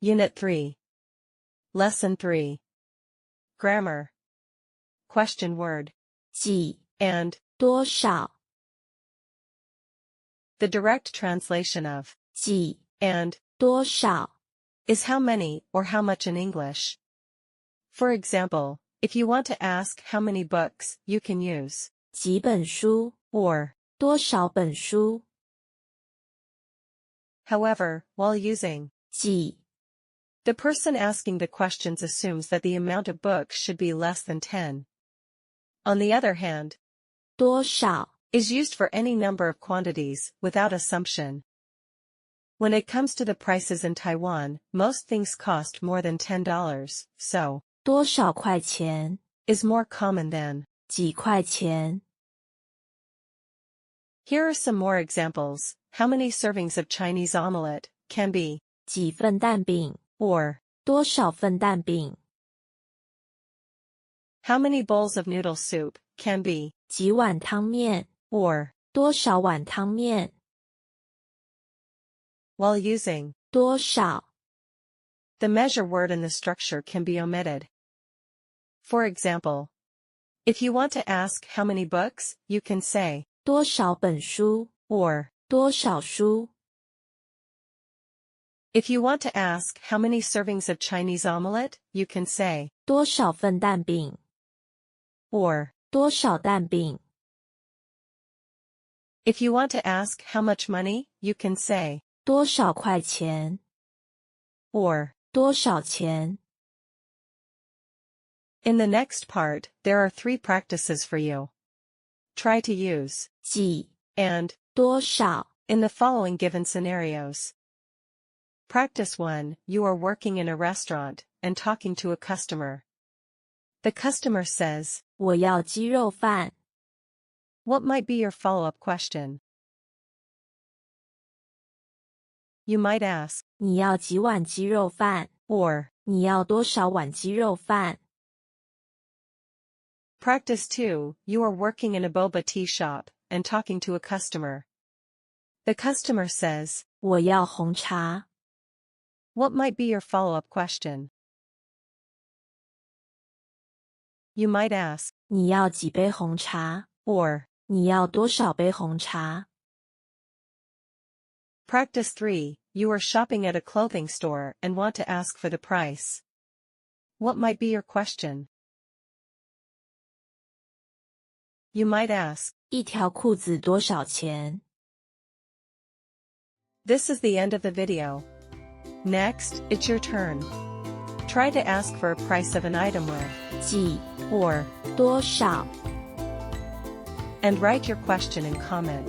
Unit 3. Lesson 3. Grammar. Question word. 几 And 多少 the direct translation of 几 and 多少 is how many or how much in English. For example, if you want to ask how many books, you can use 几本书 or. 多少本书 However, while using 几 the person asking the questions assumes that the amount of books should be less than 10. On the other hand, 多少 is used for any number of quantities without assumption. When it comes to the prices in Taiwan, most things cost more than $10, so 多少块钱 is more common than. 几块钱 Here are some more examples. How many servings of Chinese omelette can be 几份蛋饼 or 多少份蛋饼 how many bowls of noodle soup can be 几碗汤面 or. 多少碗汤面 While using 多少 the measure word in the structure can be omitted. For example, if you want to ask how many books, you can say 多少本书 or. 多少书 If you want to ask how many servings of Chinese omelette, you can say 多少份蛋饼 or. 多少蛋饼 If you want to ask how much money, you can say 多少块钱 or. 多少钱 In the next part, there are 3 practices for you. Try to use 几 and 多少 in the following given scenarios. Practice 1. You are working in a restaurant and talking to a customer. The customer says, 我要鸡肉饭 what might be your follow-up question? You might ask, 你要几碗鸡肉饭 or. 你要多少碗鸡肉饭 Practice 2. You are working in a boba tea shop and talking to a customer. The customer says, 我要红茶 what might be your follow-up question? You might ask, 你要几杯红茶 or. 你要多少杯红茶 Practice 3. You are shopping at a clothing store and want to ask for the price. What might be your question? You might ask, 一条裤子多少钱 this is the end of the video. Next, it's your turn. Try to ask for a price of an item with 几 or. 多少 and write your question and comment.